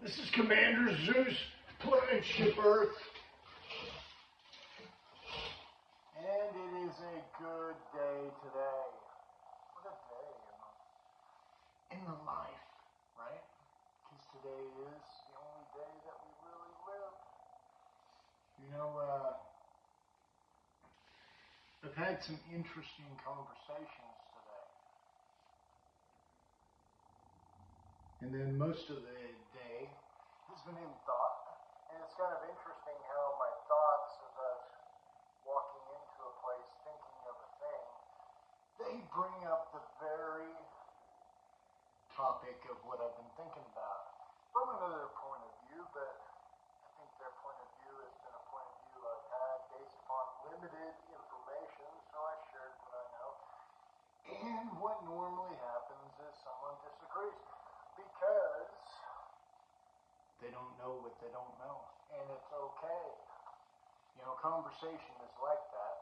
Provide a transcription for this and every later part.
This is Commander Zeus, planet ship Earth. And it is a good day today. What a day in the life, right? Because today is the only day that we really live. You know, I've had some interesting conversations today. And then most of the day has been in thought. And it's kind of interesting how my thoughts, as I was walking into a place thinking of a thing, they bring up the very topic of what I've been thinking about from another point of view, but I think their point of view has been a point of view I've had based upon limited information, so I shared what I know. And what normally happens is someone disagrees because they don't know what they don't know, and it's okay. You know, conversation is like that,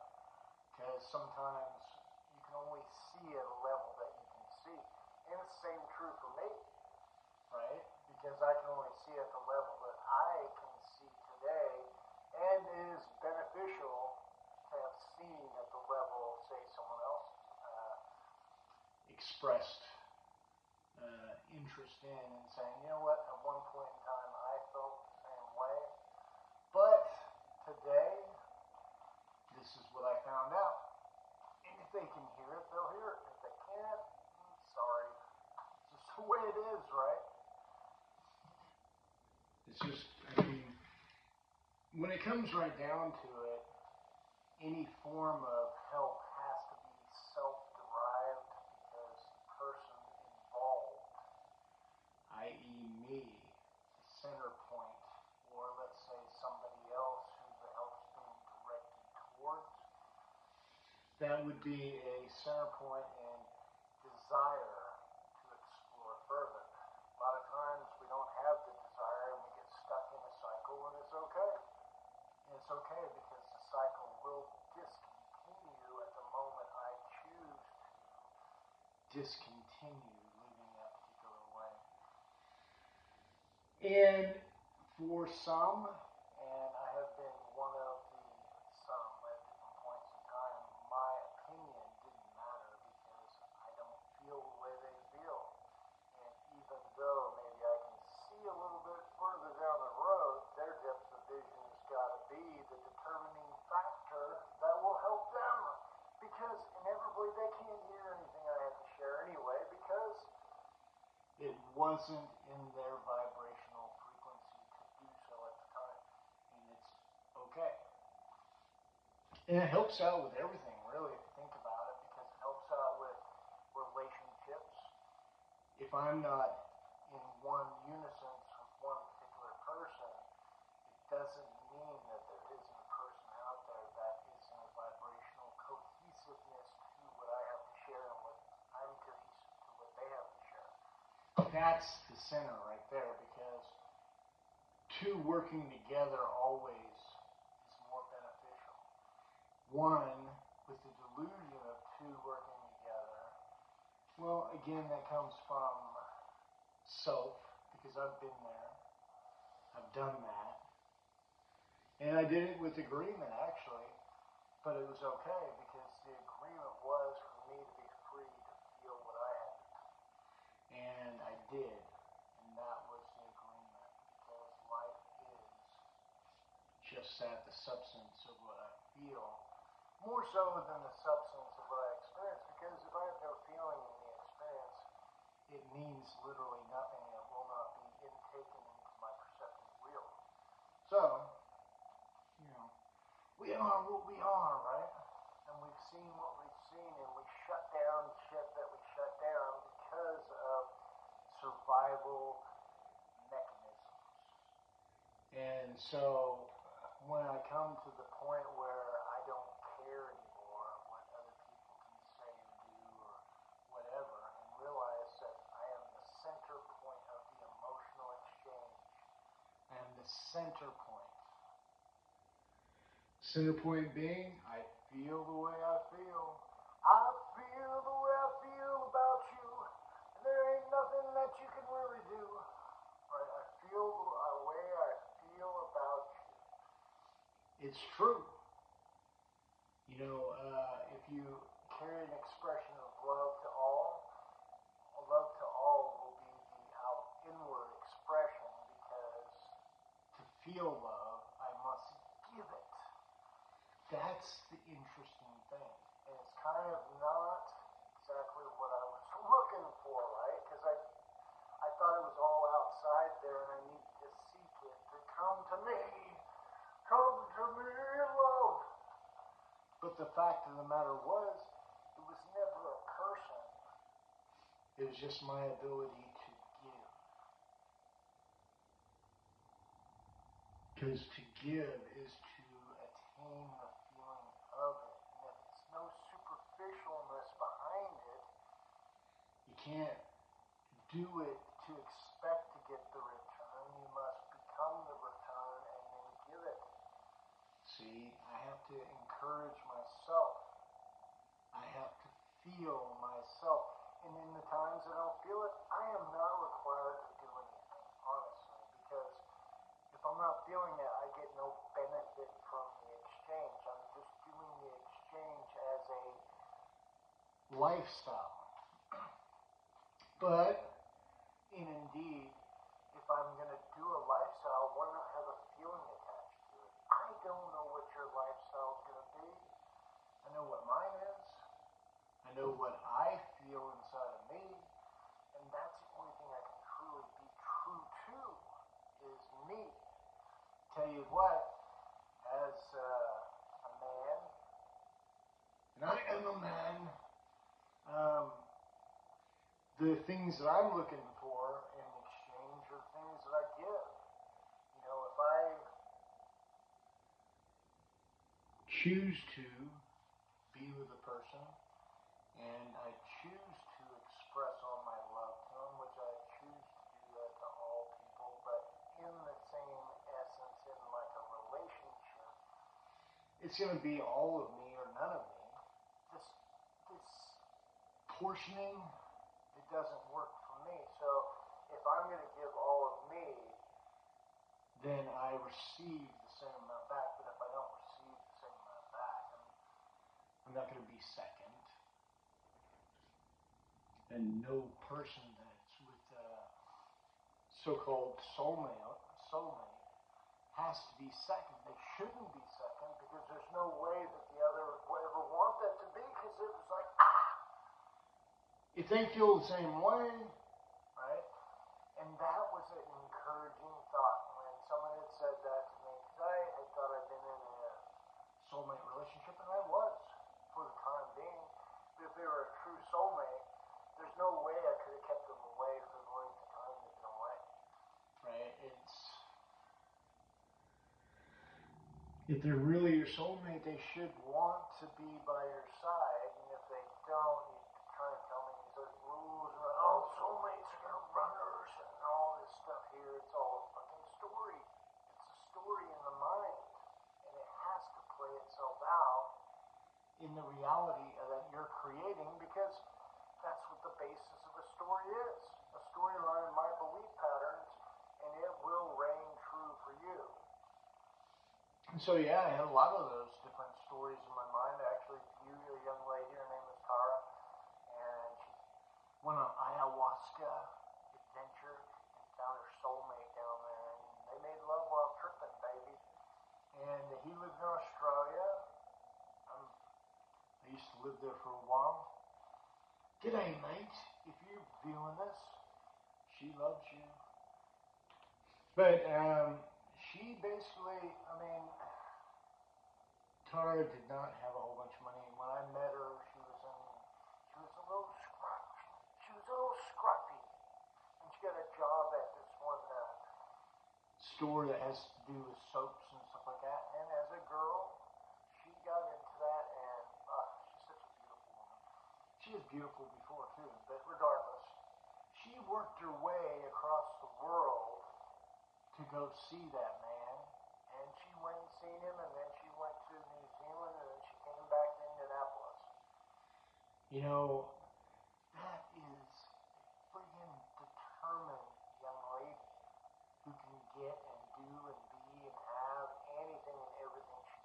because sometimes you can only see at a level that you can see. And it's the same true for me, right? Because I can only see at the level that I can see today, and it is beneficial to have seen at the level, say, someone else expressed interest in and saying, you know what, at one point in time I felt the same way, but today, this is what I found out. And if they can hear it, they'll hear it. If they can't, sorry. It's just the way it is, right? It's just, I mean, when it comes right down to it, any form of help has to be self-derived because the person involved, i.e. me, the center point, or let's say somebody else who the help's being directed towards, that would be a center point and desire to explore further. A lot of times we don't have the desire and we get stuck in a cycle, and it's okay. And it's okay because the cycle will discontinue at the moment I choose to discontinue living that particular way. And for some, and I have been one of the some at different points in time, my opinion didn't matter because I don't feel the way they feel. And even though maybe I can see a little bit further down the road, their depth of vision has got to be the determining factor that will help them. Because inevitably they can't hear anything I have to share anyway because it wasn't in their vibrational frequency to do so at the time. And it's okay. And it helps out with everything, really, if you think about it, because it helps out with relationships. If I'm not in one unison with one particular person, it doesn't mean that there isn't a person out there that is in a vibrational cohesiveness to what I have to share and what I'm cohesive to what they have to share. That's the center right there, because two working together always is more beneficial. One, with the delusion of two working together, well, again, that comes from self, because I've been there. I've done that. And I did it with agreement, actually. But it was okay, because the agreement was for me to be free to feel what I had to do. And I did. And that was the agreement, because life is just that, the substance of what I feel. More so than the substance of what I experience, because if I have no feeling in the experience, it means literally nothing, and it will not be intaken into my perceptive wheel. So, you know, we are what we are, right? And we've seen what we've seen, and we shut down shit that we shut down because of survival mechanisms. And so, when I come to the point where I don't care anymore what other people can say or do or whatever, and realize that I am the center point of the emotional exchange. I am the center point. Center point being, I feel the way I feel. I feel the way I feel about you. And there ain't nothing that you can really do. Right? I feel the it's true. If you carry an expression of love to all will be the inward expression because to feel love, I must give it. That's the interesting thing. And it's kind of not exactly what I was looking for, right? Because I thought it was all outside there and I needed to seek it to come to me. Come to me, love. But the fact of the matter was, it was never a person. It was just my ability to give. Because to give is to attain the feeling of it. And if it's no superficialness behind it, you can't do it to expect to get the return. You must become the return and then give it. See, I have to encourage myself. I have to feel myself. And in the times that I don't feel it, I am not required to do anything, honestly. Because if I'm not feeling it, I get no benefit from the exchange. I'm just doing the exchange as a lifestyle. But, indeed, if I'm going to do a lifestyle, why not have a feeling attached to it? I don't know what your lifestyle is going to be. I know what mine is. I know what I feel inside of me. And that's the only thing I can truly be true to is me. Tell you what, as a man, and I am a man, the things that I'm looking for in exchange are things that I give. If I choose to be with a person and I choose to express all my love to them, which I choose to do that to all people, but in the same essence, in like a relationship, it's going to be all of me or none of me. This portioning, it doesn't work for me. So if I'm going to give all of me, then I receive the same amount back. But if I don't receive the same amount back, I'm not going to be second. And no person that's with a so-called soulmate has to be second. They shouldn't be second because there's no way that the other would ever want that to be because it was like, if they feel the same way, right? And that was an encouraging thought when someone had said that to me because I had thought I'd been in a soulmate relationship and I was for the time being. But if they were a true soulmate, there's no way I could have kept them away for the length of time they've been away. Right? If they're really your soulmate, they should want to be by your side. And if they don't, you try and tell me these rules about, soulmates are going to runners and all this stuff here. It's all a fucking story. It's a story in the mind. And it has to play itself out in the reality that you're creating because that's what the basis of a story is. A storyline in my belief patterns, and it will reign true for you. And so, I had a lot of those different stories in my mind. I actually viewed a young lady, her name was Tara, and she went on an ayahuasca adventure and found her soulmate down there, and they made love while tripping, baby. And he lived in Australia. I used to live there for a while. G'day, mate. If you're viewing this, she loves you. But she basically, Tara did not have a whole bunch of money. When I met her, she was a little scruffy. And she got a job at this one store that has to do with soaps and stuff like that. And as a girl, she got into that, and she's such a beautiful woman. She was beautiful before too, but regardless, she worked her way across the world to go see that man, and she went and seen him, and then she went to New Zealand, and then she came back to Indianapolis. That is a friggin' determined young lady who can get and do and be and have anything and everything she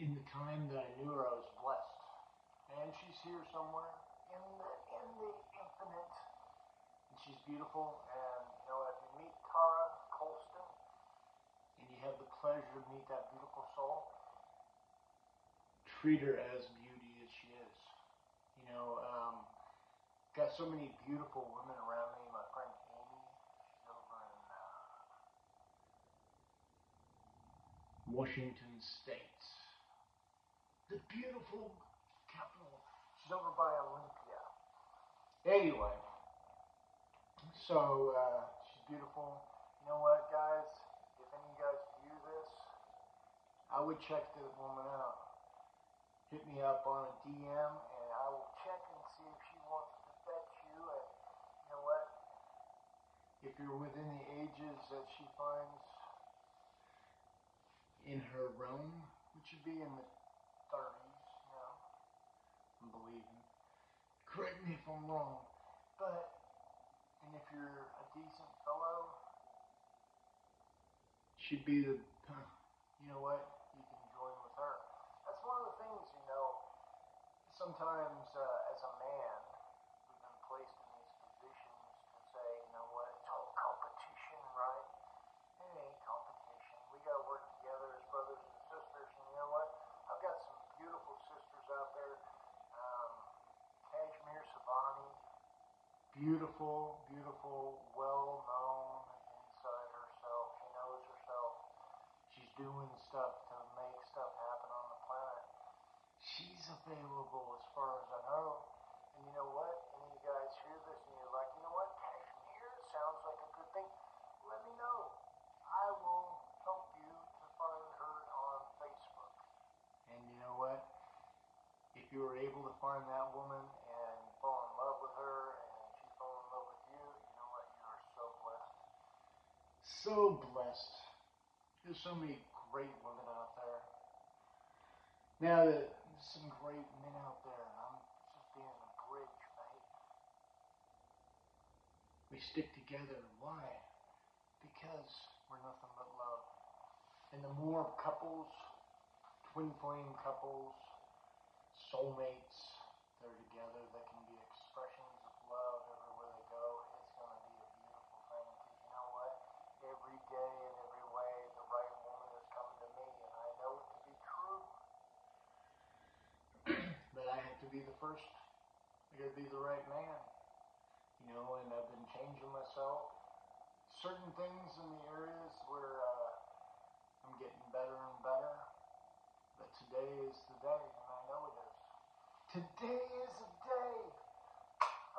in the time that I knew her, I was blessed. And she's here somewhere in the infinite. And she's beautiful. And you know, if you meet Tara Colston and you have the pleasure to meet that beautiful soul, treat her as beauty as she is. You know, got so many beautiful women around me. My friend Amy, she's over in Washington State, the beautiful capital. She's over by Olympia. Anyway, so she's beautiful. You know what, guys? If any of you guys view this, I would check the woman out. Hit me up on a DM, and I will check and see if she wants to vet you. And you know what? If you're within the ages that she finds in her realm, which would be in the 30s, you know, I'm believing. Correct me if I'm wrong, but, and if you're a decent fellow, she'd be the, you know what, you can join with her. That's one of the things, you know, sometimes as a man, we've been placed in these positions to say, you know what, it's all competition, right? It ain't competition. We got to work together as brothers and sisters. And you know what? I've got some beautiful sisters out there. Kashmir Savani, beautiful, beautiful, well-known inside herself. She knows herself. She's doing stuff to make stuff happen on the planet. She's available as far as I know. And you know what? Any of you guys hear this and you're like, you know what? Kashmir sounds like a good thing. Let me know. I will help you to find her on Facebook. And you know what? If you were able to find that woman and fall in love with her and she fell in love with you, you know what? You are so blessed. So blessed. There's so many great women out there. Now, there's some great men out there, and I'm just being a bridge, mate. We stick together. Why? Because we're nothing but love. And the more couples, twin flame couples, soulmates that are together, that can be expressions of love everywhere they go, it's going to be a beautiful thing. Because you know what? Every day and every way, the right woman is coming to me, and I know it to be true. But I have to be the first. I got to be the right man. You know, and I've been changing myself. Certain things in the areas where I'm getting better and better. But today is the day, and I know it is. Today is the day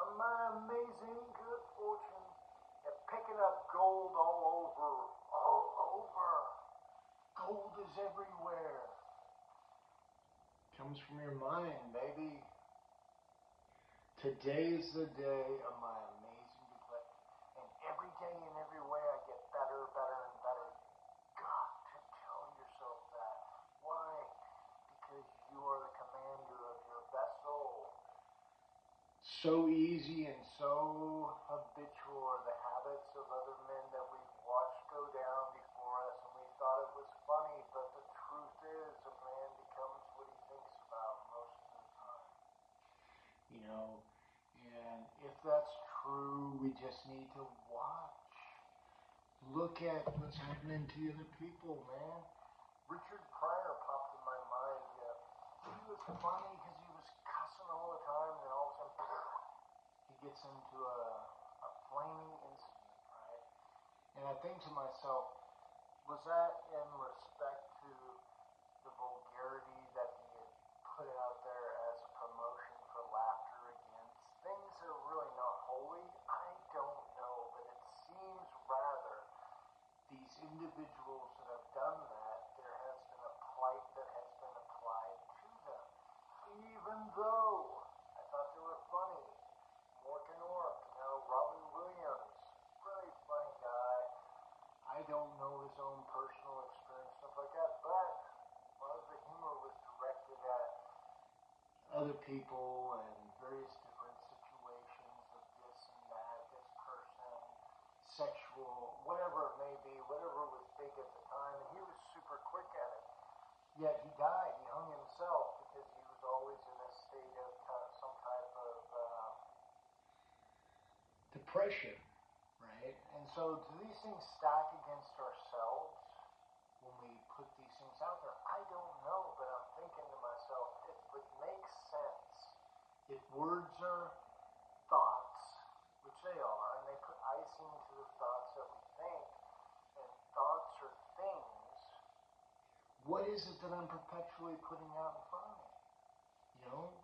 of my amazing good fortune at picking up gold all over. All over. Gold is everywhere. Comes from your mind, baby. Today is the day of my amazing good fortune. And every day and every way I get better, better, and better. You got to tell yourself that. Why? Because you are the commander of your vessel. So easy and so habitual are the habits of other men that we've watched go down before us, and we thought it was funny, but the truth is a man becomes what he thinks about most of the time. You know, and if that's true, we just need to watch. Look at what's happening to other people, man. Richard Pryor popped in my mind. He was funny because he was cussing all the time, and then all of a sudden, he gets into a flaming incident, right? And I think to myself, was that in respect to the vulgarity that he had put out there as a promotion for laughter against things that are really not holy? I don't know, but it seems rather these individuals that have done that, there has been a plight that has been applied to them. Even though I thought they were funny. Mork and Ork, you know, Robin Williams, really funny guy. I don't know his own personal experience, stuff like that, but a lot of the humor was directed at other people and various different situations of this and that, this person, sexual, whatever it may be, whatever was big at the time, and he was super quick at it. Yet he died, he hung depression, right? And so do these things stack against ourselves when we put these things out there? I don't know, but I'm thinking to myself, it would make sense if words are thoughts, which they are, and they put icing to the thoughts that we think, and thoughts are things. What is it that I'm perpetually putting out in front of me? You know?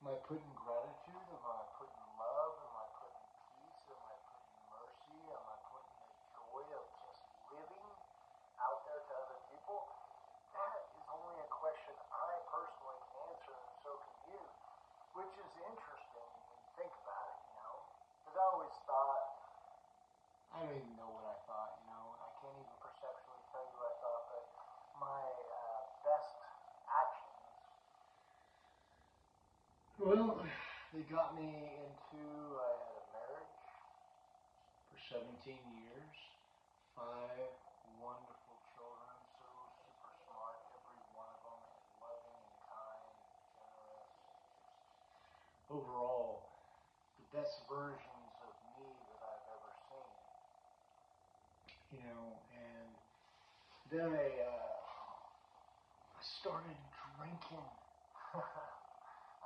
Am I putting gratitude? Am I putting love? Am I putting peace? Am I putting mercy? Am I putting the joy of just living out there to other people? That is only a question I personally can answer, and so can you, which is interesting when you think about it, you know? Because I always thought, I don't even know what I thought, you know? I can't even perceptually tell you what I thought, but my best actions, well, they got me into, I had a marriage for 17 years, 5 wonderful children, so super smart, every one of them, and loving and kind and generous, just overall, the best versions of me that I've ever seen, you know, and then I started drinking.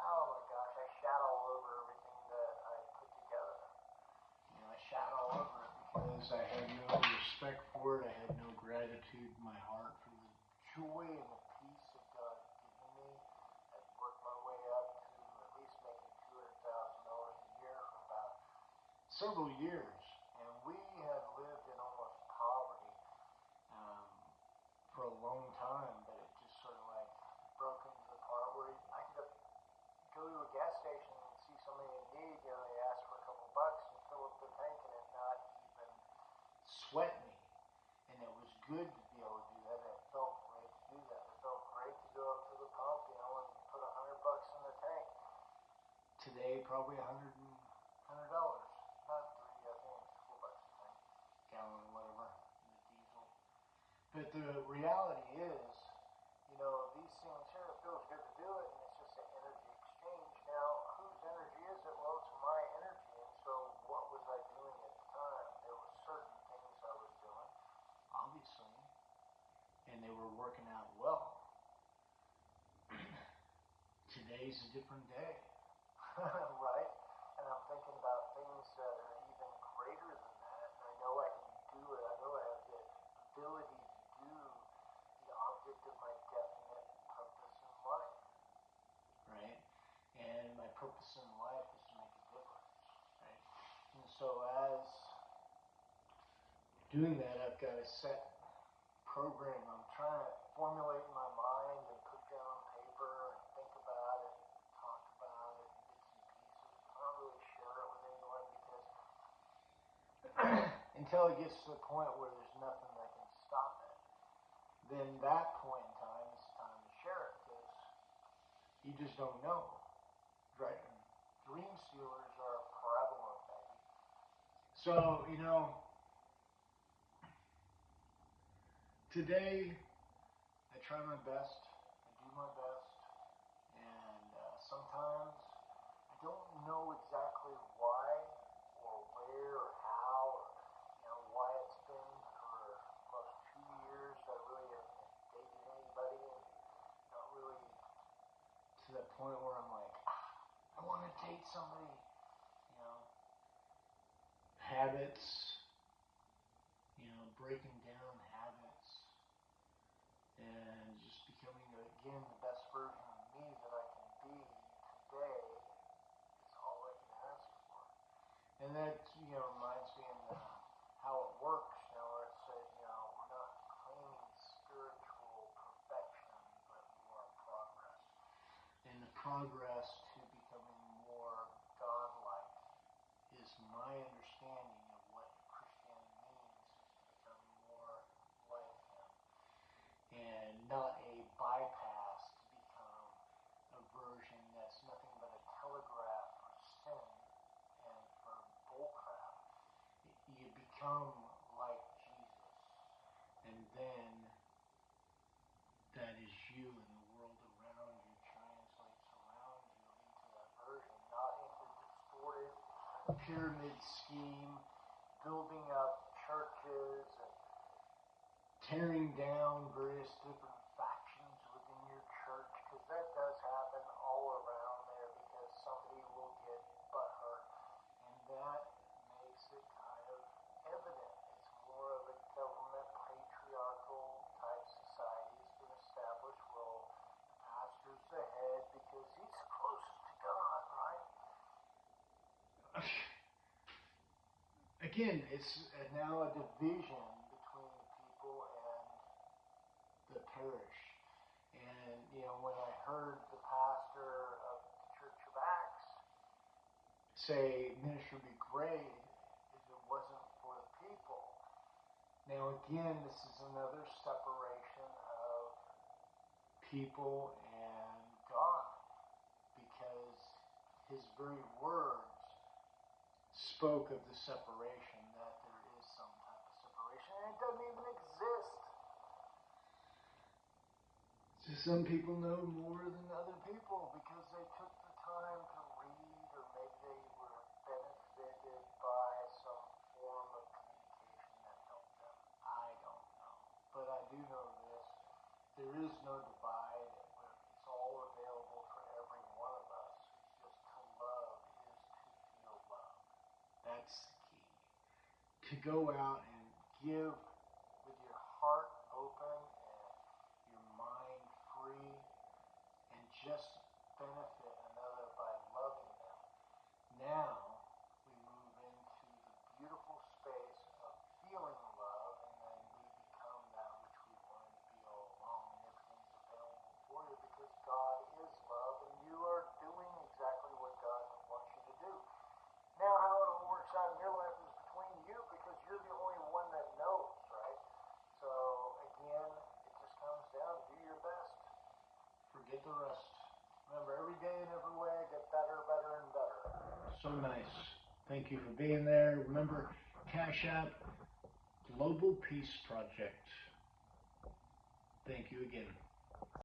Oh my gosh, I shat all over everything that I put together. You know, I shat all over it because I had no respect for it. I had no gratitude in my heart for the joy and the peace that God had given me. I'd worked my way up to at least making $200,000 a year for about several years. And we had lived in almost poverty for a long time, but it just sort of like broke into the part where I could go to a gas station and see somebody in need, you know, they ask for a couple bucks and fill up their tank and it not even sweat me. And it was good to be able to do that. It felt great to do that. It felt great to go up to the pump, you know, and put $100 in the tank. Today, probably $100. Not three, I think it's $4 a tank, gallon, whatever, in the diesel. But the reality is, you know, these things here, it feels good to do it, and it's just an energy exchange. Now, whose energy is it? Well, it's my energy, and so what was I doing at the time? There were certain things I was doing, obviously, and they were working out well. Today's a different day, right? And I'm thinking about things that are even greater than that, and I know I can do it. I know I have the ability to do the object of my definite purpose in life, right? And my purpose in life is to make a difference, right? And so as doing that, I've got a set program I'm trying to formulate in my mind and put down on paper and think about it and talk about it in bits and pieces, but not really share it with anyone because until it gets to the point where there's nothing that can stop it, then that point in time it's time to share it because you just don't know. Right? Dream stealers are prevalent, baby. So, you know, today I try my best, I do my best, and sometimes I don't know exactly why or where or how or, you know, why it's been for almost 2 years that I really haven't dated anybody and not really to that point where I'm like, I want to date somebody, you know, habits, you know, breaking down habits and just becoming, again, the best version of me that I can be today is all I can ask for. And that, you know, reminds me of how it works, you know, where it says, you know, we're not claiming spiritual perfection, but more progress. And the progress to becoming more godlike is my understanding of what Christianity means, is to become more like Him. And not a bypass to become a version that's nothing but a telegraph for sin and for bullcrap. You become like Jesus, and then that is you, and the world around you translates around you into that version, not into distorted pyramid scheme, building up churches and tearing down various different factions within your church, because that does happen all around there, because somebody will get butthurt, and that makes it kind of evident. It's more of a government patriarchal type society. It's been established. Well, the pastor's the head because he's closest to God, right? Again, it's now a division between the people and the parish. And, when I heard the pastor of the Church of Acts say ministry would be great if it wasn't for the people. Now, again, this is another separation of people and God, because his very words spoke of the separation, that there is some type of separation, and it doesn't even exist. So some people know more than other people because they took the time to read, or maybe they were benefited by some form of communication that helped them. I don't know. But I do know this. There is no divide. It's all available for every one of us. It's just to love is to feel love. That's the key. To go out and give with your heart open and your mind free, and just benefit another by loving them. Now we move into the beautiful space of feeling love, and then we become that which we wanted to be all along, and everything's available for you because God is love, and you are doing exactly what God wants you to do. Now, how it all works out in your life is between you, because you're the only one that knows, right? So, again, it just comes down to do your best. Forget the rest. Remember, every day and every way, get better, better, and better. So nice. Thank you for being there. Remember, Cash App, Global Peace Project. Thank you again.